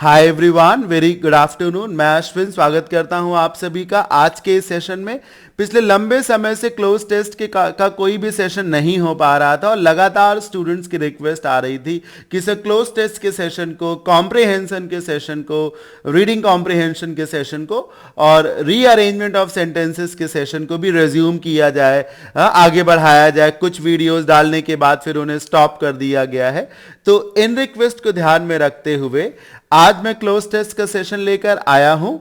Hi everyone, very good afternoon. मैं अश्विन स्वागत करता हूं आप सभी का आज के इस सेशन में। पिछले लंबे समय से क्लोज टेस्ट का कोई भी सेशन नहीं हो पा रहा था और लगातार स्टूडेंट्स की रिक्वेस्ट आ रही थी कि सर क्लोज टेस्ट के सेशन को, कॉम्प्रिहेंशन के सेशन को, रीडिंग कॉम्प्रिहेंशन के सेशन को और रीअरेंजमेंट ऑफ सेंटेंसेस के सेशन को भी रिज्यूम किया जाए, आगे बढ़ाया जाए। कुछ वीडियोस डालने के बाद फिर उन्हें स्टॉप कर दिया गया है। तो इन रिक्वेस्ट को ध्यान में रखते हुए आज मैं क्लोज टेस्ट का सेशन लेकर आया हूं।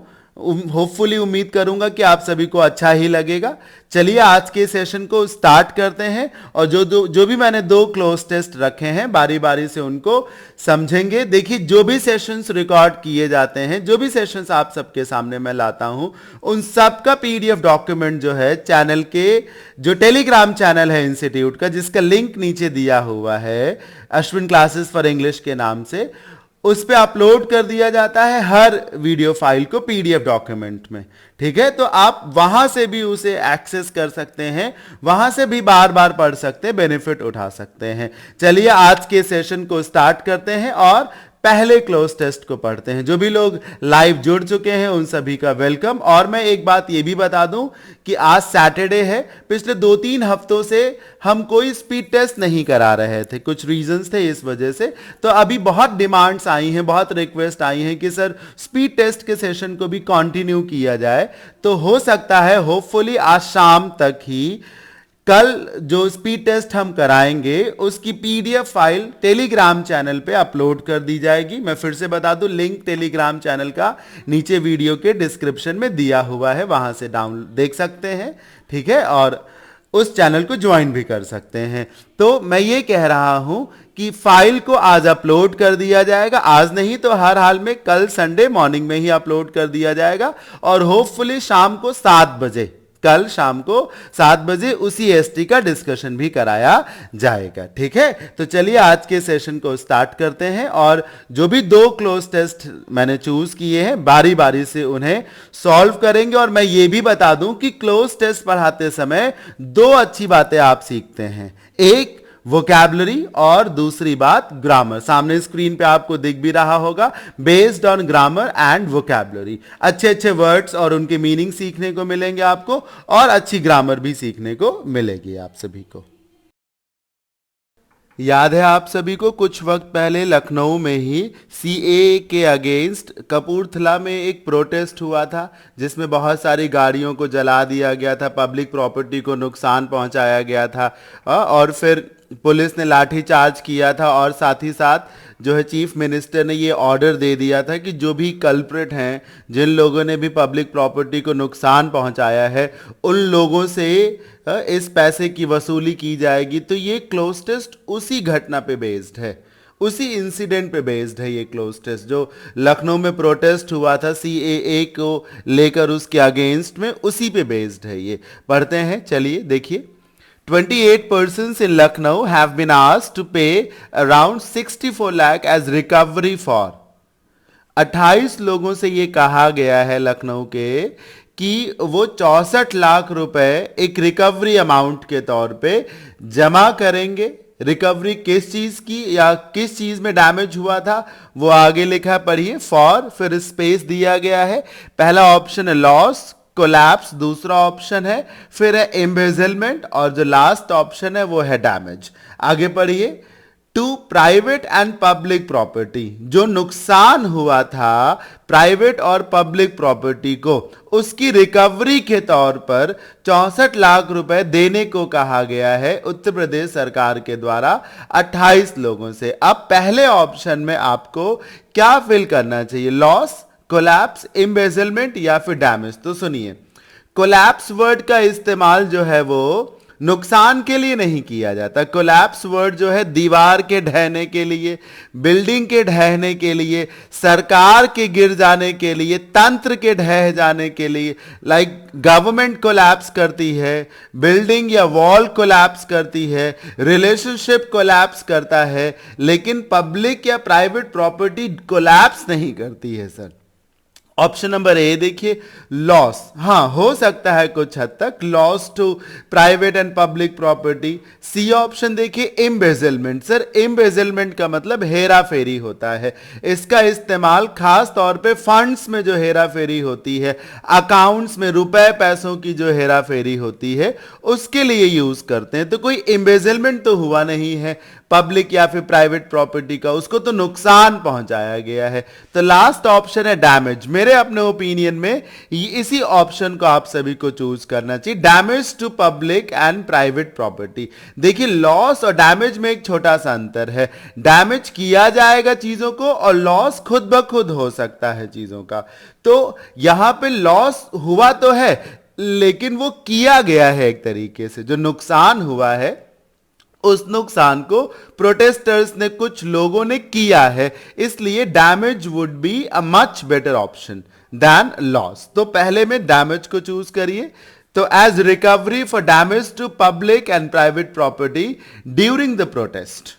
होपफुली उम्मीद करूंगा कि आप सभी को अच्छा ही लगेगा। चलिए आज के सेशन को स्टार्ट करते हैं और जो भी मैंने दो क्लोज टेस्ट रखे हैं बारी बारी से उनको समझेंगे। देखिए, जो भी सेशंस रिकॉर्ड किए जाते हैं, जो भी सेशंस आप सबके सामने मैं लाता हूं, उन सब का पीडीएफ डॉक्यूमेंट जो है चैनल के, जो टेलीग्राम चैनल है इंस्टीट्यूट का, जिसका लिंक नीचे दिया हुआ है अश्विन क्लासेस फॉर इंग्लिश के नाम से, उस पे अपलोड कर दिया जाता है हर वीडियो फाइल को पीडीएफ डॉक्यूमेंट में। ठीक है, तो आप वहां से भी उसे एक्सेस कर सकते हैं, वहां से भी बार बार पढ़ सकते हैं, बेनिफिट उठा सकते हैं। चलिए आज के सेशन को स्टार्ट करते हैं और पहले क्लोज टेस्ट को पढ़ते हैं। जो भी लोग लाइव जुड़ चुके हैं उन सभी का वेलकम। और मैं एक बात ये भी बता दूं कि आज सैटरडे है। पिछले 2-3 हफ्तों से हम कोई स्पीड टेस्ट नहीं करा रहे थे, कुछ रीजंस थे इस वजह से। तो अभी बहुत डिमांड्स आई हैं, बहुत रिक्वेस्ट आई हैं कि सर स्पीड टेस्ट के सेशन को भी कंटिन्यू किया जाए। तो हो सकता है होपफुली आज शाम तक ही कल जो स्पीड टेस्ट हम कराएंगे उसकी पीडीएफ फाइल टेलीग्राम चैनल पे अपलोड कर दी जाएगी। मैं फिर से बता दूं, लिंक टेलीग्राम चैनल का नीचे वीडियो के डिस्क्रिप्शन में दिया हुआ है, वहां से डाउन देख सकते हैं। ठीक है, और उस चैनल को ज्वाइन भी कर सकते हैं। तो मैं ये कह रहा हूं कि फाइल को आज अपलोड कर दिया जाएगा, आज नहीं तो हर हाल में कल संडे मॉर्निंग में ही अपलोड कर दिया जाएगा और होपफुली शाम को 7 बजे, कल शाम को 7 बजे उसी एसटी का डिस्कशन भी कराया जाएगा। ठीक है, तो चलिए आज के सेशन को स्टार्ट करते हैं और जो भी दो क्लोज टेस्ट मैंने चूज किए हैं बारी बारी से उन्हें सॉल्व करेंगे। और मैं ये भी बता दूं कि क्लोज टेस्ट पढ़ाते समय दो अच्छी बातें आप सीखते हैं, एक वोकैबुलरी और दूसरी बात ग्रामर। सामने स्क्रीन पे आपको दिख भी रहा होगा, based on grammar and vocabulary. अच्छे अच्छे वर्ड्स और उनके मीनिंग सीखने को मिलेंगे आपको और अच्छी ग्रामर भी सीखने को मिलेगी आप सभी को। याद है आप सभी को कुछ वक्त पहले लखनऊ में ही सीएए के अगेंस्ट कपूरथला में एक प्रोटेस्ट हुआ था, जिसमें बहुत सारी गाड़ियों को जला दिया गया था, पब्लिक प्रॉपर्टी को नुकसान पहुंचाया गया था और फिर पुलिस ने लाठीचार्ज किया था और साथ ही साथ जो है चीफ मिनिस्टर ने ये ऑर्डर दे दिया था कि जो भी कल्प्रिट हैं, जिन लोगों ने भी पब्लिक प्रॉपर्टी को नुकसान पहुंचाया है, उन लोगों से इस पैसे की वसूली की जाएगी। तो ये क्लोज टेस्ट उसी घटना पे बेस्ड है, उसी इंसिडेंट पे बेस्ड है। ये क्लोज टेस्ट जो लखनऊ में प्रोटेस्ट हुआ था सीएए को लेकर, उसके अगेंस्ट में, उसी पे बेस्ड है। ये पढ़ते हैं, चलिए देखिए। 28 persons in Lucknow have been asked to pay around 64 lakh as recovery for। 28 लोगों से ये कहा गया है लखनऊ के कि वो 64 लाख रुपए एक रिकवरी अमाउंट के तौर पे जमा करेंगे। रिकवरी किस चीज की या किस चीज में डैमेज हुआ था वो आगे लिखा, पढ़िए। फॉर, फिर स्पेस दिया गया है। पहला ऑप्शन है लॉस, कोलैप्स दूसरा ऑप्शन है, फिर है एम्बेजलमेंट और जो लास्ट ऑप्शन है वो है डैमेज। आगे पढ़िए। To private and public property, जो नुकसान हुआ था प्राइवेट और पब्लिक प्रॉपर्टी को, उसकी रिकवरी के तौर पर 64 लाख रुपए देने को कहा गया है उत्तर प्रदेश सरकार के द्वारा 28 लोगों से। अब पहले ऑप्शन में आपको क्या फिल करना चाहिए, लॉस, कोलैप्स, एम्बेजलमेंट या फिर डैमेज। तो सुनिए, कोलैप्स वर्ड का इस्तेमाल जो है वो नुकसान के लिए नहीं किया जाता। कोलैप्स वर्ड जो है दीवार के ढहने के लिए, बिल्डिंग के ढहने के लिए, सरकार के गिर जाने के लिए, तंत्र के ढह जाने के लिए, लाइक गवर्नमेंट कोलैप्स करती है, बिल्डिंग या वॉल कोलैप्स करती है, रिलेशनशिप कोलैप्स करता है, लेकिन पब्लिक या प्राइवेट प्रॉपर्टी कोलैप्स नहीं करती है सर। ऑप्शन नंबर ए देखिए, लॉस, हाँ हो सकता है कुछ हद तक, loss to private and public property. C option देखिए, एम्बेजलमेंट। सर एम्बेजलमेंट का मतलब हेरा फेरी होता है, इसका इस्तेमाल खास तौर पे फंड्स में जो हेरा फेरी होती है, अकाउंट्स में रुपए पैसों की जो हेरा फेरी होती है उसके लिए यूज करते हैं। तो कोई एम्बेजलमेंट तो हुआ नहीं है पब्लिक या फिर प्राइवेट प्रॉपर्टी का, उसको तो नुकसान पहुंचाया गया है। तो लास्ट ऑप्शन है डैमेज। मेरे अपने ओपिनियन में इसी ऑप्शन को आप सभी को चूज करना चाहिए, damage to public and private property. देखिए लॉस और डैमेज में एक छोटा सा अंतर है, डैमेज किया जाएगा चीजों को और लॉस खुद ब खुद हो सकता है चीजों का। तो यहां पे लॉस हुआ तो है लेकिन वो किया गया है, एक तरीके से जो नुकसान हुआ है उस नुकसान को प्रोटेस्टर्स ने, कुछ लोगों ने किया है, इसलिए damage would be a much better option than loss. तो पहले में डैमेज को चूज करिए। तो as recovery for damage to public and private property during the protest.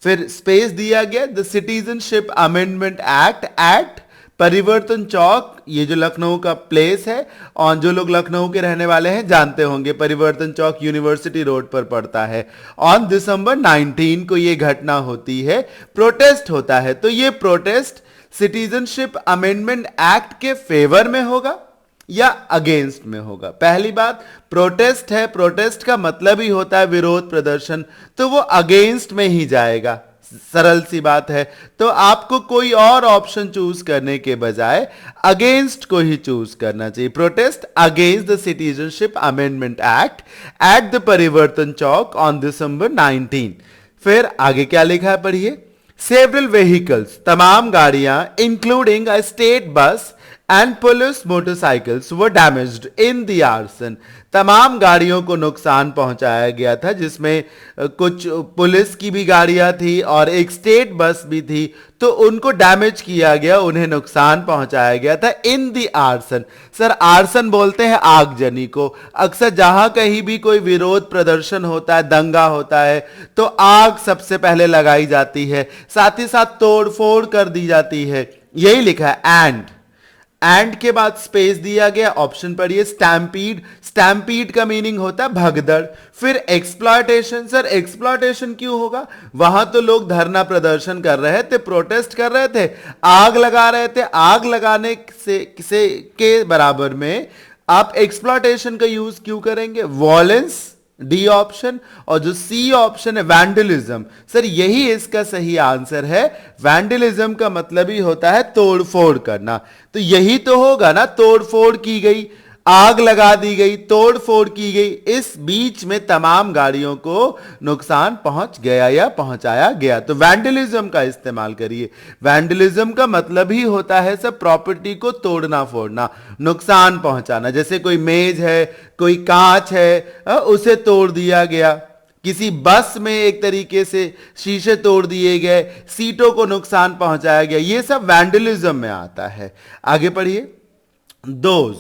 फिर स्पेस दिया गया, द सिटीजनशिप अमेंडमेंट एक्ट परिवर्तन चौक, ये जो लखनऊ का प्लेस है और जो लोग लखनऊ के रहने वाले हैं जानते होंगे, परिवर्तन चौक यूनिवर्सिटी रोड पर पड़ता है। ऑन दिसंबर 19 को ये घटना होती है, प्रोटेस्ट होता है। तो ये प्रोटेस्ट सिटीजनशिप अमेंडमेंट एक्ट के फेवर में होगा या अगेंस्ट में होगा। पहली बात, प्रोटेस्ट है, प्रोटेस्ट का मतलब ही होता है विरोध प्रदर्शन, तो वो अगेंस्ट में ही जाएगा, सरल सी बात है। तो आपको कोई और ऑप्शन चूज करने के बजाय अगेंस्ट को ही चूज करना चाहिए, protest against the citizenship amendment act at the परिवर्तन चौक ऑन दिसंबर 19। फिर आगे क्या लिखा है पढ़िए, सेवरल व्हीकल्स, तमाम गाड़ियां including a state bus and police motorcycles were damaged in the arson. तमाम गाड़ियों को नुकसान पहुंचाया गया था, जिसमें कुछ पुलिस की भी गाड़ियां थी और एक स्टेट बस भी थी, तो उनको डैमेज किया गया, उन्हें नुकसान पहुंचाया गया था in the arson. Sir arson बोलते हैं आगजनी को। अक्सर जहां कहीं भी कोई विरोध प्रदर्शन होता है, दंगा होता है, तो आग सबसे पहले लगाई जाती है, साथ ही साथ तोड़ फोड़ कर दी जाती है। यही लिखा है एंड के बाद स्पेस दिया गया। ऑप्शन पढ़िए, स्टैम्पीड। स्टैम्पीड का मीनिंग होता है भगदड़। फिर एक्सप्लॉयटेशन। सर एक्सप्लॉयटेशन क्यों होगा, वहां तो लोग धरना प्रदर्शन कर रहे थे, प्रोटेस्ट कर रहे थे, आग लगा रहे थे, आग लगाने से के बराबर में आप एक्सप्लॉयटेशन का यूज क्यों करेंगे, वॉयलेंस, डी ऑप्शन। और जो सी ऑप्शन है वैंडलिज्म, सर यही इसका सही आंसर है। वैंडलिज्म का मतलब ही होता है तोड़फोड़ करना, तो यही तो होगा ना, तोड़फोड़ की गई, आग लगा दी गई, तोड़फोड़ की गई, इस बीच में तमाम गाड़ियों को नुकसान पहुंच गया या पहुंचाया गया। तो वैंडलिज्म का इस्तेमाल करिए। वैंडलिज्म का मतलब ही होता है सब प्रॉपर्टी को तोड़ना फोड़ना, नुकसान पहुंचाना। जैसे कोई मेज है, कोई कांच है, उसे तोड़ दिया गया, किसी बस में एक तरीके से शीशे तोड़ दिए गए, सीटों को नुकसान पहुंचाया गया, ये सब वैंडलिज्म में आता है। आगे पढ़िए, दोज।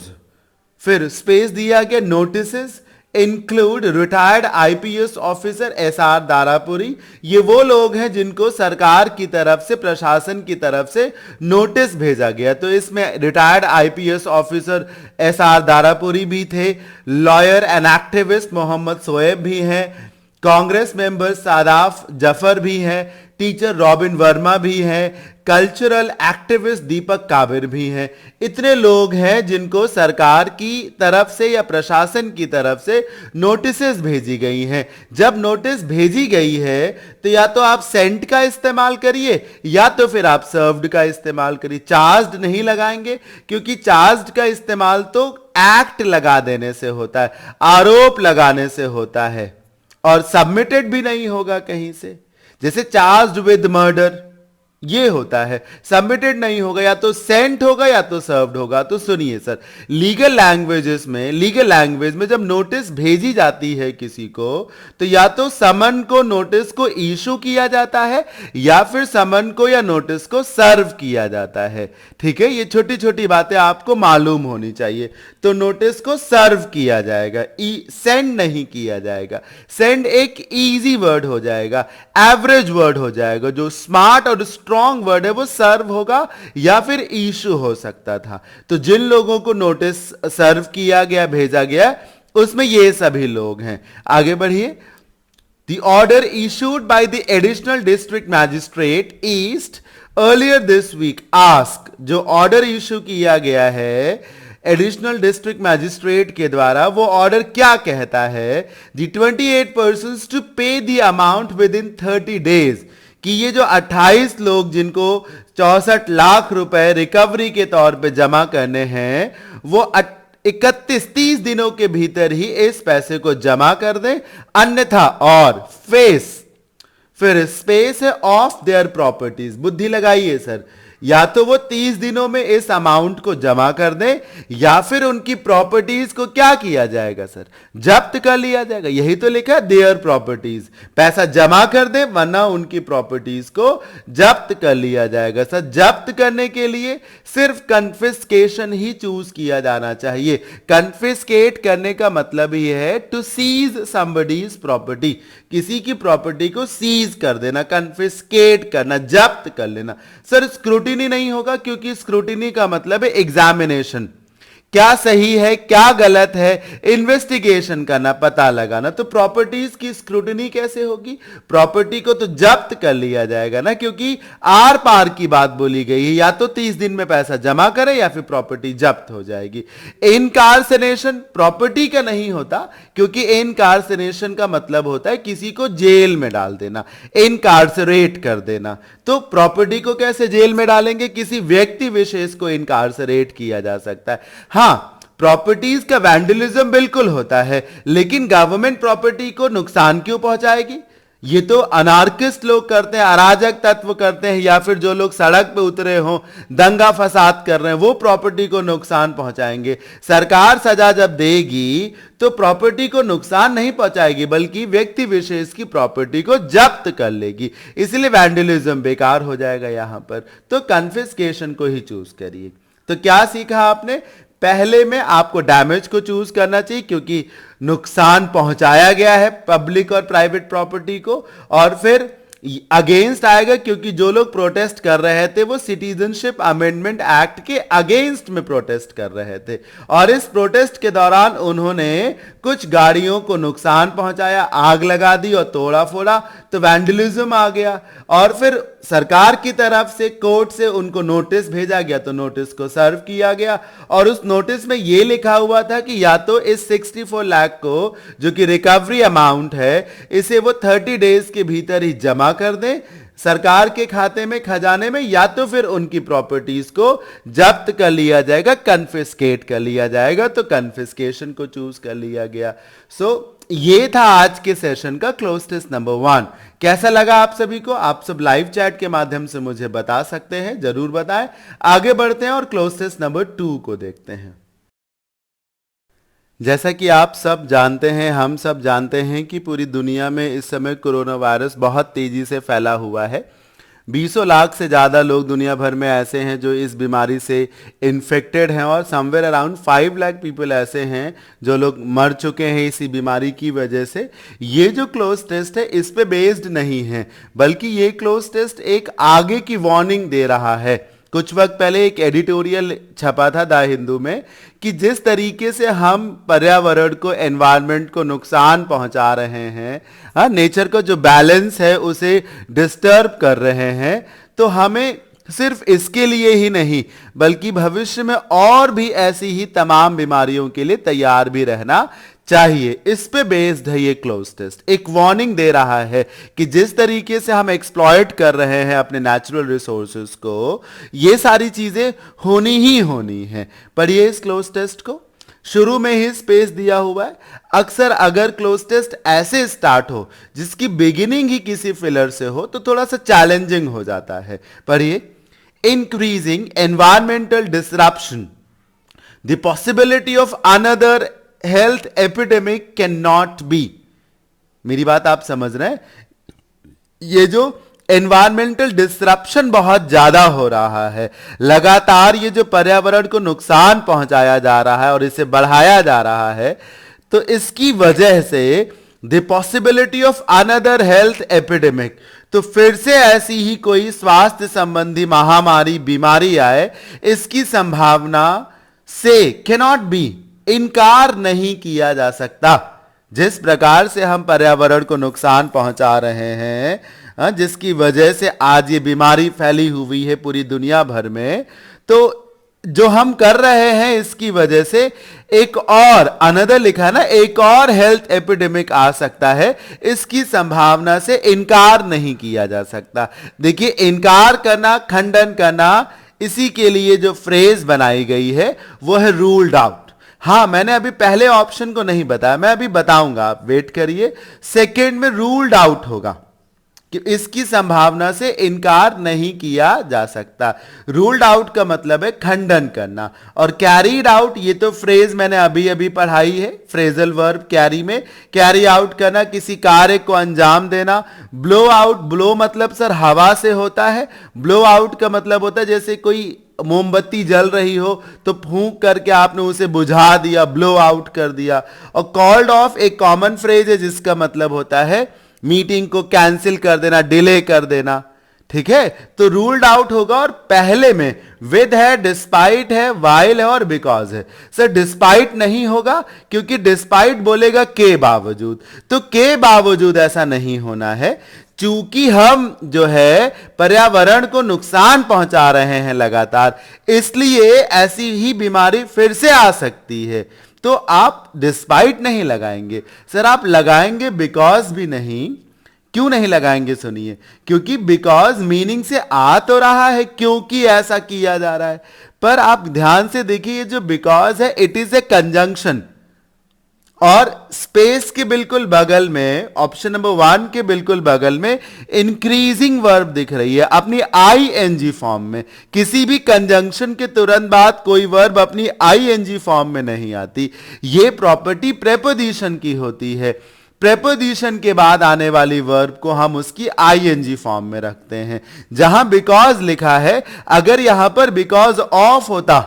फिर स्पेस दिया गया, notices include retired IPS officer SR Darapuri. ये वो लोग हैं जिनको सरकार की तरफ से, प्रशासन की तरफ से नोटिस भेजा गया, तो इसमें retired IPS officer SR Darapuri भी थे, lawyer and activist Mohammad Shoaib भी हैं, कांग्रेस मेंबर सादाफ जफर भी हैं, टीचर रॉबिन वर्मा भी हैं, कल्चरल एक्टिविस्ट दीपक काबिर भी हैं। इतने लोग हैं जिनको सरकार की तरफ से या प्रशासन की तरफ से नोटिसेस भेजी गई हैं। जब नोटिस भेजी गई है तो या तो आप सेंट का इस्तेमाल करिए या तो फिर आप सर्व्ड का इस्तेमाल करिए। चार्ज्ड नहीं लगाएंगे, क्योंकि चार्ज्ड का इस्तेमाल तो एक्ट लगा देने से होता है, आरोप लगाने से होता है, और सबमिटेड भी नहीं होगा कहीं से। जैसे चार्ज्ड विद मर्डर ये होता है, सबमिटेड नहीं होगा, या तो सेंट होगा या तो सर्व्ड होगा। तो सुनिए सर, लीगल लैंग्वेजेस में, लीगल लैंग्वेज में जब नोटिस भेजी जाती है किसी को, तो या तो समन को, नोटिस को इशू किया जाता है, या फिर समन को या नोटिस को सर्व किया जाता है। ठीक है, ये छोटी छोटी बातें आपको मालूम होनी चाहिए। तो नोटिस को सर्व किया जाएगा, सेंड नहीं किया जाएगा। सेंड एक इजी वर्ड हो जाएगा, एवरेज वर्ड हो जाएगा, जो स्मार्ट और स्ट्रॉन्ग वर्ड है, वो सर्व होगा या फिर इशू हो सकता था। तो जिन लोगों को नोटिस सर्व किया गया, भेजा गया, उसमें ये सभी लोग हैं। आगे बढ़िए। The order issued by the additional district magistrate east earlier this week ask, जो ऑर्डर इशू किया गया है एडिशनल डिस्ट्रिक्ट मैजिस्ट्रेट के द्वारा, वो ऑर्डर क्या कहता है? The 28 persons to pay the amount within 30 days, कि ये जो 28 लोग जिनको 64 लाख रुपए रिकवरी के तौर पे जमा करने हैं, वो 31-30 दिनों के भीतर ही इस पैसे को जमा कर दें, अन्यथा और फिर स्पेस है ऑफ देयर प्रॉपर्टीज। बुद्धि लगाइए सर, या तो वो 30 दिनों में इस अमाउंट को जमा कर दें या फिर उनकी प्रॉपर्टीज को क्या किया जाएगा सर? जब्त कर लिया जाएगा। यही तो लिखा है, देयर प्रॉपर्टीज। पैसा जमा कर दें वरना उनकी प्रॉपर्टीज को जब्त कर लिया जाएगा सर। जब्त करने के लिए सिर्फ कन्फिस्केशन ही चूज किया जाना चाहिए। कन्फिस्केट करने का मतलब ही है टू सीज समबडीज प्रॉपर्टी, किसी की प्रॉपर्टी को सीज कर देना, कन्फिस्केट करना, जब्त कर लेना। सर स्क्रूटिनी नहीं होगा, क्योंकि स्क्रूटिनी का मतलब है एग्जामिनेशन, क्या सही है क्या गलत है, इन्वेस्टिगेशन करना, पता लगाना। तो प्रॉपर्टीज की स्क्रूटिनी कैसे होगी? प्रॉपर्टी को तो जब्त कर लिया जाएगा ना, क्योंकि आर पार की बात बोली गई है, या तो 30 दिन में पैसा जमा करे या फिर प्रॉपर्टी जब्त हो जाएगी। इनकार्सेनेशन प्रॉपर्टी का नहीं होता, क्योंकि इनकार्सेनेशन का मतलब होता है किसी को जेल में डाल देना, इनकार्सरेट कर देना। तो प्रॉपर्टी को कैसे जेल में डालेंगे? किसी व्यक्ति विशेष को इनकार्सरेट किया जा सकता है। हां, प्रॉपर्टीज का वैंडलिज्म बिल्कुल होता है, लेकिन गवर्नमेंट प्रॉपर्टी को नुकसान क्यों पहुंचाएगी? ये तो अनार्किस्ट लोग करते हैं, अराजक तत्व करते हैं, या फिर जो लोग सड़क पे उतरे हों, दंगा फसाद कर रहे हैं, वो प्रॉपर्टी को नुकसान पहुंचाएंगे। सरकार सजा जब देगी तो प्रॉपर्टी को नुकसान नहीं पहुंचाएगी, बल्कि व्यक्ति विशेष की प्रॉपर्टी को जब्त कर लेगी। इसलिए वैंडलिज्म बेकार हो जाएगा यहां पर। तो कन्फिस्केशन को ही चूज करिए। तो क्या सीखा आपने? पहले में आपको डैमेज को चूज करना चाहिए, क्योंकि नुकसान पहुंचाया गया है पब्लिक और प्राइवेट प्रॉपर्टी को, और फिर अगेंस्ट आएगा क्योंकि जो लोग प्रोटेस्ट कर रहे थे वो सिटीजनशिप अमेंडमेंट एक्ट के अगेंस्ट में प्रोटेस्ट कर रहे थे, और इस प्रोटेस्ट के दौरान उन्होंने कुछ गाड़ियों को नुकसान पहुंचाया, आग लगा दी और तोड़ा फोड़ा, तो वैंडलिज्म आ गया। और फिर सरकार की तरफ से कोर्ट से उनको नोटिस भेजा गया, तो नोटिस को सर्व किया गया, और उस नोटिस में यह लिखा हुआ था कि या तो इस 64 लाख को, जो कि रिकवरी अमाउंट है, इसे वो 30 डेज के भीतर ही जमा कर दें सरकार के खाते में, खजाने में, या तो फिर उनकी प्रॉपर्टीज को जब्त कर लिया जाएगा, कन्फिस्केट कर लिया जाएगा। तो कन्फिस्केशन को चूज कर लिया गया। ये था आज के सेशन का क्लोज टेस्ट नंबर 1। कैसा लगा आप सभी को? आप सब लाइव चैट के माध्यम से मुझे बता सकते हैं, जरूर बताएं। आगे बढ़ते हैं और क्लोज टेस्ट नंबर 2 को देखते हैं। जैसा कि आप सब जानते हैं, हम सब जानते हैं कि पूरी दुनिया में इस समय कोरोना वायरस बहुत तेजी से फैला हुआ है। 20 लाख से ज़्यादा लोग दुनिया भर में ऐसे हैं जो इस बीमारी से इन्फेक्टेड हैं, और समवेयर अराउंड 5 लाख पीपल ऐसे हैं जो लोग मर चुके हैं इसी बीमारी की वजह से। ये जो क्लोज टेस्ट है इस पे बेस्ड नहीं है, बल्कि ये क्लोज टेस्ट एक आगे की वार्निंग दे रहा है। कुछ वक्त पहले एक एडिटोरियल छपा था द हिंदू में कि जिस तरीके से हम पर्यावरण को, एनवायरनमेंट को नुकसान पहुंचा रहे हैं, नेचर का जो बैलेंस है उसे डिस्टर्ब कर रहे हैं, तो हमें सिर्फ इसके लिए ही नहीं बल्कि भविष्य में और भी ऐसी ही तमाम बीमारियों के लिए तैयार भी रहना चाहिए। इस पे बेस्ड है ये क्लोज टेस्ट। एक वार्निंग दे रहा है कि जिस तरीके से हम एक्सप्लॉइट कर रहे हैं अपने नेचुरल रिसोर्सेज को, ये सारी चीजें होनी ही होनी है। पढ़िए इस क्लोज टेस्ट को, शुरू में ही स्पेस दिया हुआ है। अक्सर अगर क्लोज टेस्ट ऐसे स्टार्ट हो जिसकी बिगिनिंग ही किसी फिलर से हो तो थोड़ा सा चैलेंजिंग हो जाता है। पढ़िए, increasing environmental disruption, the possibility of another health epidemic can not be. मेरी बात आप समझ रहे हैं? ये जो एनवायरमेंटल डिसरप्शन बहुत ज्यादा हो रहा है, लगातार ये जो पर्यावरण को नुकसान पहुंचाया जा रहा है और इसे बढ़ाया जा रहा है, तो इसकी वजह से the possibility of another health epidemic, तो फिर से ऐसी ही कोई स्वास्थ्य संबंधी महामारी बीमारी आए, इसकी संभावना से कैनॉट बी, इनकार नहीं किया जा सकता। जिस प्रकार से हम पर्यावरण को नुकसान पहुंचा रहे हैं, जिसकी वजह से आज ये बीमारी फैली हुई है पूरी दुनिया भर में, तो जो हम कर रहे हैं इसकी वजह से एक और अनदर लिखा है ना, एक और हेल्थ एपिडेमिक आ सकता है, इसकी संभावना से इनकार नहीं किया जा सकता। देखिए, इनकार करना, खंडन करना, इसी के लिए जो फ्रेज बनाई गई है वो है रूल्ड आउट। हां, मैंने अभी पहले ऑप्शन को नहीं बताया, मैं अभी बताऊंगा, आप वेट करिए। सेकंड में रूल्ड आउट होगा कि इसकी संभावना से इनकार नहीं किया जा सकता। रूल्ड आउट का मतलब है खंडन करना। और कैरीड आउट, ये तो फ्रेज मैंने अभी अभी पढ़ाई है, फ्रेजल वर्ब कैरी में, कैरी आउट करना, किसी कार्य को अंजाम देना। ब्लो आउट, ब्लो मतलब सर हवा से होता है, ब्लो आउट का मतलब होता है जैसे कोई मोमबत्ती जल रही हो तो फूंक करके आपने उसे बुझा दिया, ब्लो आउट कर दिया। और कॉल्ड ऑफ एक कॉमन फ्रेज है जिसका मतलब होता है मीटिंग को कैंसिल कर देना, डिले कर देना। ठीक है, तो रूल्ड आउट होगा। और पहले में विद है, डिस्पाइट है, वाइल है और बिकॉज है। सर डिस्पाइट नहीं होगा क्योंकि डिस्पाइट बोलेगा के बावजूद, तो के बावजूद ऐसा नहीं होना है। चूंकि हम जो है पर्यावरण को नुकसान पहुंचा रहे हैं लगातार, इसलिए ऐसी ही बीमारी फिर से आ सकती है। तो आप डिस्पाइट नहीं लगाएंगे सर, आप लगाएंगे बिकॉज भी नहीं। क्यों नहीं लगाएंगे सुनिए, क्योंकि बिकॉज मीनिंग से आ तो रहा है क्योंकि ऐसा किया जा रहा है, पर आप ध्यान से देखिए जो बिकॉज है इट इज ए कंजंक्शन। और स्पेस के बिल्कुल बगल में, ऑप्शन नंबर 1 के बिल्कुल बगल में इंक्रीजिंग वर्ब दिख रही है अपनी आईएनजी फॉर्म में। किसी भी कंजंक्शन के तुरंत बाद कोई वर्ब अपनी आईएनजी फॉर्म में नहीं आती। यह प्रॉपर्टी प्रेपोजिशन की होती है। प्रेपोजिशन के बाद आने वाली वर्ब को हम उसकी आईएनजी फॉर्म में रखते हैं। जहां बिकॉज लिखा है, अगर यहां पर बिकॉज ऑफ होता,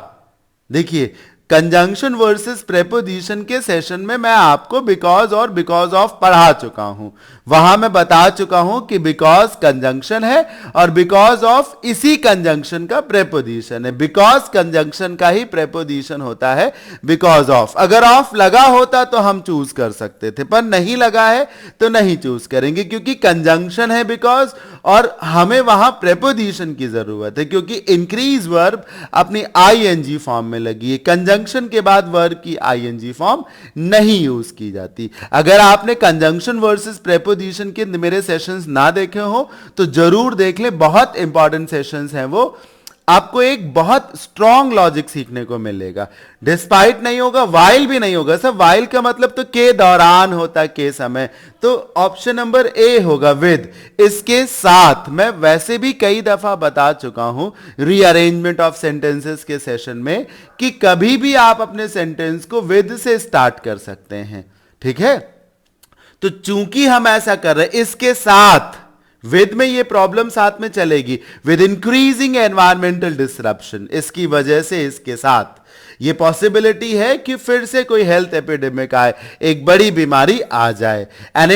देखिए कंजंक्शन वर्सेस प्रेपोजिशन के सेशन में मैं आपको बिकॉज और बिकॉज ऑफ पढ़ा चुका हूं। वहां मैं बता चुका हूं कि बिकॉज कंजंक्शन है और बिकॉज ऑफ इसी कंजंक्शन का प्रेपोजिशन है। बिकॉज कंजंक्शन का ही प्रेपोजिशन होता है बिकॉज ऑफ। अगर ऑफ लगा होता तो हम चूज कर सकते थे, पर नहीं लगा है तो नहीं चूज करेंगे क्योंकि कंजंक्शन है बिकॉज, और हमें वहां प्रेपोजिशन की जरूरत है क्योंकि इंक्रीज वर्ब अपनी आईएनजी फॉर्म में लगी है। कंजंक्शन के बाद वर्ब की आईएनजी फॉर्म नहीं यूज की जाती। अगर आपने कंजंक्शन वर्सेस प्रेपोजिशन के मेरे सेशंस ना देखे हो तो जरूर देख ले, बहुत इंपॉर्टेंट सेशंस हैं वो। आपको एक बहुत स्ट्रॉन्ग लॉजिक सीखने को मिलेगा। डिस्पाइट नहीं होगा, वाइल भी नहीं होगा। सब वाइल का मतलब तो के दौरान होता है, के समय। तो ऑप्शन नंबर ए होगा विद, इसके साथ। मैं वैसे भी कई दफा बता चुका हूं रीअरेंजमेंट ऑफ सेंटेंसेस के सेशन में कि कभी भी आप अपने सेंटेंस को विद से स्टार्ट कर सकते हैं। ठीक है, तो चूंकि हम ऐसा कर रहे हैं, इसके साथ, विद में ये प्रॉब्लम साथ में चलेगी, विद इंक्रीजिंग एनवायरमेंटल डिसरप्शन, इसकी वजह से इसके साथ ये पॉसिबिलिटी है कि फिर से कोई हेल्थ एपिडेमिक आए, एक बड़ी बीमारी आ जाए। And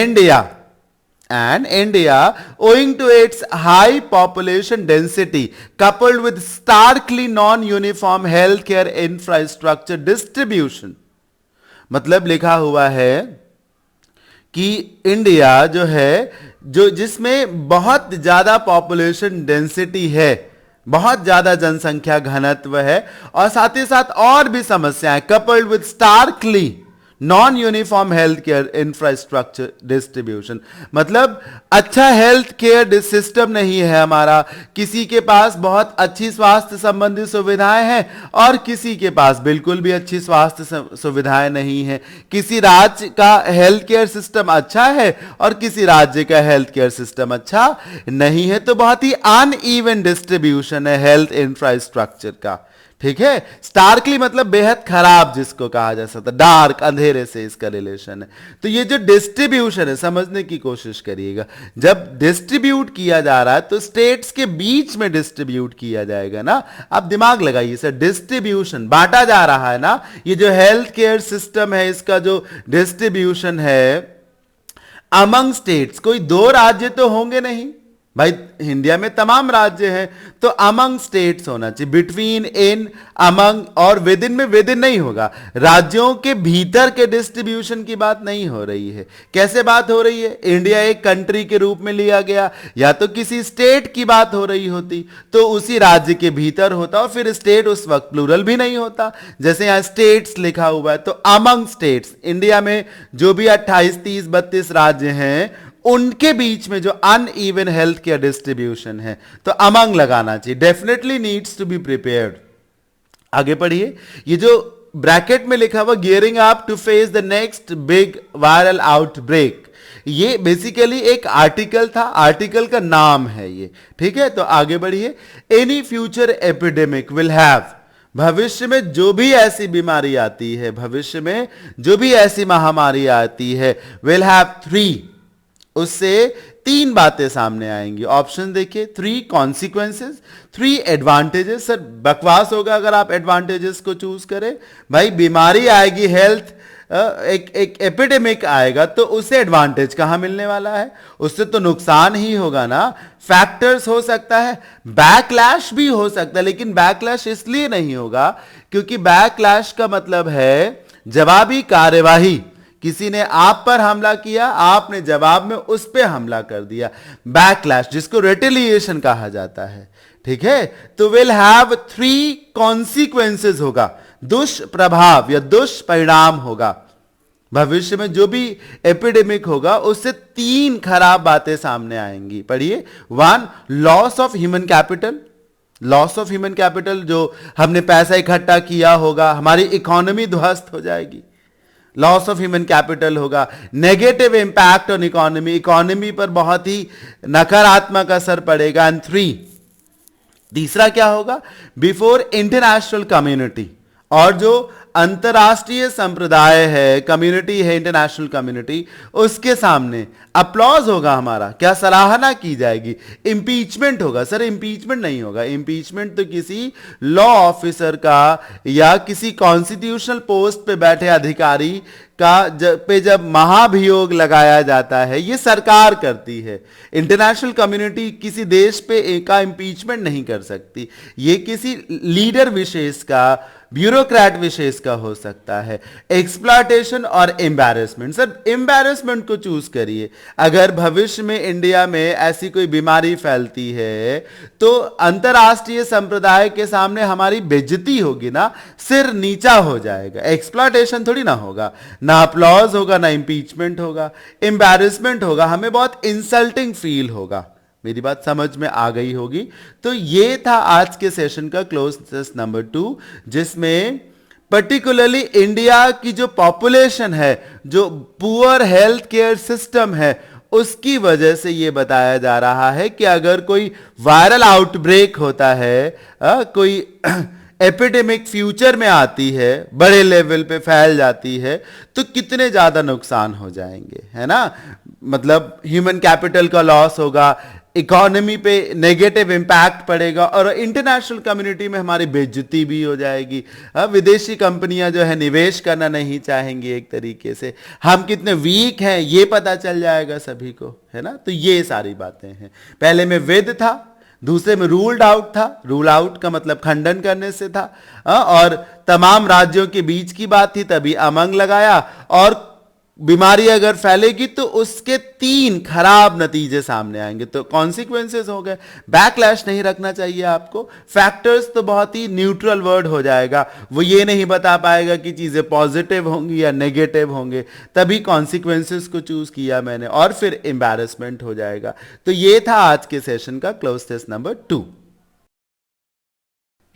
India, owing to its high population density coupled with starkly non-uniform healthcare infrastructure distribution, मतलब लिखा हुआ है कि इंडिया जो है, जो जिसमें बहुत ज्यादा पॉपुलेशन डेंसिटी है, बहुत ज्यादा जनसंख्या घनत्व है, और साथ ही साथ और भी समस्याएं, coupled with starkly non uniform health care infrastructure distribution, मतलब अच्छा हेल्थ केयर सिस्टम नहीं है हमारा। किसी के पास बहुत अच्छी स्वास्थ्य संबंधी सुविधाएं हैं और किसी के पास बिल्कुल भी अच्छी स्वास्थ्य सुविधाएं नहीं है। किसी राज्य का हेल्थ केयर सिस्टम अच्छा है और किसी राज्य का हेल्थ केयर सिस्टम अच्छा नहीं है। तो बहुत ही अनइवन डिस्ट्रीब्यूशन है हेल्थ इंफ्रास्ट्रक्चर का। ठीक है, स्टार्कली मतलब बेहद खराब जिसको कहा जा सकता, डार्क, अंधेरे से इसका रिलेशन है। तो ये जो डिस्ट्रीब्यूशन है, समझने की कोशिश करिएगा। जब डिस्ट्रीब्यूट किया जा रहा है तो स्टेट्स के बीच में डिस्ट्रीब्यूट किया जाएगा ना। आप दिमाग लगाइए सर, डिस्ट्रीब्यूशन बांटा जा रहा है ना। ये जो हेल्थ केयर सिस्टम है इसका जो डिस्ट्रीब्यूशन है अमंग स्टेट्स, कोई दो राज्य तो होंगे नहीं, भाई इंडिया में तमाम राज्य हैं, तो अमंग स्टेट्स होना चाहिए, बिटवीन, इन, अमंग, और विद इन में विद इन नहीं होगा। राज्यों के भीतर के डिस्ट्रीब्यूशन की बात नहीं हो रही है। कैसे बात हो रही है? इंडिया एक कंट्री के रूप में लिया गया, या तो किसी स्टेट की बात हो रही होती तो उसी राज्य के भीतर होता, और फिर स्टेट उस वक्त प्लूरल भी नहीं होता। जैसे यहां स्टेट्स लिखा हुआ है, तो अमंग स्टेट्स, इंडिया में जो भी 28, 30, 32 राज्य हैं उनके बीच में जो अनइवन हेल्थ केयर डिस्ट्रीब्यूशन है, तो अमंग लगाना चाहिए। Definitely needs to be prepared. आगे पढ़िए, ये जो ब्रैकेट में लिखा हुआ gearing up to face the next big viral outbreak, ये बेसिकली एक आर्टिकल था, आर्टिकल का नाम है ये, ठीक है। तो आगे बढ़िए, any future epidemic will have, भविष्य में जो भी ऐसी बीमारी आती है, भविष्य में जो भी ऐसी महामारी आती है, विल हैव 3, उससे 3 बातें सामने आएंगी। ऑप्शन देखिए, 3 कॉन्सिक्वेंसेस, 3 एडवांटेजेस। सर बकवास होगा अगर आप एडवांटेजेस को चूज करें। भाई बीमारी आएगी, हेल्थ एक एपिडेमिक आएगा, तो उससे एडवांटेज कहां मिलने वाला है? उससे तो नुकसान ही होगा ना। फैक्टर्स हो सकता है, बैकलैश भी हो सकता है, लेकिन बैकलैश इसलिए नहीं होगा क्योंकि बैकलैश का मतलब है जवाबी कार्यवाही। किसी ने आप पर हमला किया, आपने जवाब में उस पर हमला कर दिया, बैकलैश, जिसको रिटेलिएशन कहा जाता है, ठीक है। तो विल हैव 3 कॉन्सिक्वेंसेस होगा, दुष्प्रभाव या दुष्परिणाम होगा। भविष्य में जो भी एपिडेमिक होगा उससे 3 खराब बातें सामने आएंगी। पढ़िए, 1 loss of human capital, loss of human capital, जो हमने पैसा इकट्ठा किया होगा, हमारी इकोनॉमी ध्वस्त हो जाएगी, लॉस ऑफ ह्यूमन कैपिटल होगा। Negative impact on economy, economy पर बहुत ही नकारात्मक असर पड़ेगा। एंड 3, तीसरा क्या होगा? बिफोर इंटरनेशनल कम्युनिटी, और जो अंतरराष्ट्रीय संप्रदाय है, कम्युनिटी है, इंटरनेशनल कम्युनिटी, उसके सामने अप्लॉज होगा हमारा, क्या सराहना की जाएगी। इंपीचमेंट होगा। सर इंपीचमेंट नहीं होगा, इंपीचमेंट तो किसी लॉ ऑफिसर का या किसी कॉन्स्टिट्यूशनल पोस्ट पे बैठे अधिकारी का जब महाभियोग लगाया जाता है, ये सरकार करती है। इंटरनेशनल कम्युनिटी किसी देश पे का इंपीचमेंट नहीं कर सकती, ये किसी लीडर विशेष का, ब्यूरोक्रेट विशेष का हो सकता है। एक्सप्लॉयटेशन और एम्बैरेसमेंट, सर एम्बैरेसमेंट को चूज करिए। अगर भविष्य में इंडिया में ऐसी कोई बीमारी फैलती है तो अंतरराष्ट्रीय संप्रदाय के सामने हमारी बेइज्जती होगी ना, सिर नीचा हो जाएगा। एक्सप्लॉयटेशन थोड़ी ना होगा, ना अपलॉज होगा, ना इंपीचमेंट होगा, एम्बैरेसमेंट होगा, हमें बहुत इंसल्टिंग फील होगा। मेरी बात समझ में आ गई होगी। तो ये था आज के सेशन का क्लोज टेस्ट नंबर 2, जिसमें पर्टिकुलरली इंडिया की जो पॉपुलेशन है, जो पुअर हेल्थ केयर सिस्टम है, उसकी वजह से यह बताया जा रहा है कि अगर कोई वायरल आउटब्रेक होता है, कोई एपिडेमिक फ्यूचर में आती है, बड़े लेवल पे फैल जाती है, तो कितने ज्यादा नुकसान हो जाएंगे, है ना। मतलब ह्यूमन कैपिटल का लॉस होगा, इकोनॉमी पे नेगेटिव इंपैक्ट पड़ेगा, और इंटरनेशनल कम्युनिटी में हमारी बेइज्जती भी हो जाएगी। विदेशी कंपनियां जो है निवेश करना नहीं चाहेंगी, एक तरीके से हम कितने वीक हैं ये पता चल जाएगा सभी को, है ना। तो ये सारी बातें हैं। पहले में विद था, दूसरे में रूल्ड आउट था, रूल आउट का मतलब खंडन करने से था, और तमाम राज्यों के बीच की बात थी, तभी अमंग लगाया। और बीमारी अगर फैलेगी तो उसके 3 खराब नतीजे सामने आएंगे, तो कॉन्सिक्वेंसेस हो गए। बैकलैश नहीं रखना चाहिए आपको। फैक्टर्स तो बहुत ही न्यूट्रल वर्ड हो जाएगा, वो ये नहीं बता पाएगा कि चीजें पॉजिटिव होंगी या नेगेटिव होंगे, तभी कॉन्सिक्वेंसेस को चूज किया मैंने, और फिर एम्बैरेसमेंट हो जाएगा। तो ये था आज के सेशन का क्लोज टेस्ट नंबर 2।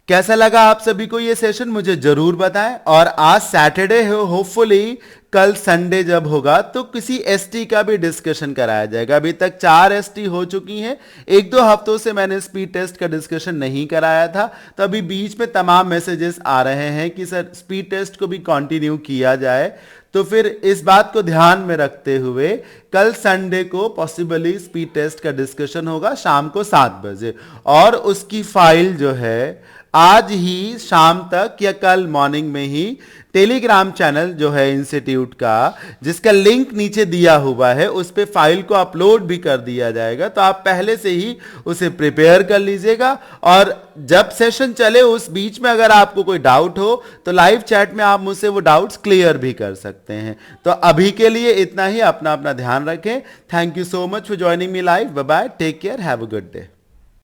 कैसा लगा आप सभी को ये सेशन, मुझे जरूर बताएं। और आज सैटरडे है, होपफुली कल संडे जब होगा तो किसी एसटी का भी डिस्कशन कराया जाएगा। अभी तक 4 एसटी हो चुकी हैं, 1-2 हफ्तों से मैंने स्पीड टेस्ट का डिस्कशन नहीं कराया था, तो अभी बीच में तमाम मैसेजेस आ रहे हैं कि सर स्पीड टेस्ट को भी कंटिन्यू किया जाए। तो फिर इस बात को ध्यान में रखते हुए कल संडे को पॉसिबली स्पीड टेस्ट का डिस्कशन होगा शाम को 7 बजे, और उसकी फाइल जो है आज ही शाम तक या कल मॉर्निंग में ही टेलीग्राम चैनल जो है इंस्टीट्यूट का, जिसका लिंक नीचे दिया हुआ है, उस पे फाइल को अपलोड भी कर दिया जाएगा। तो आप पहले से ही उसे प्रिपेयर कर लीजिएगा, और जब सेशन चले उस बीच में अगर आपको कोई डाउट हो तो लाइव चैट में आप मुझसे वो डाउट्स क्लियर भी कर सकते हैं। तो अभी के लिए इतना ही। अपना अपना ध्यान रखें। Thank you so much for joining me live. Bye bye, take care, have a good day.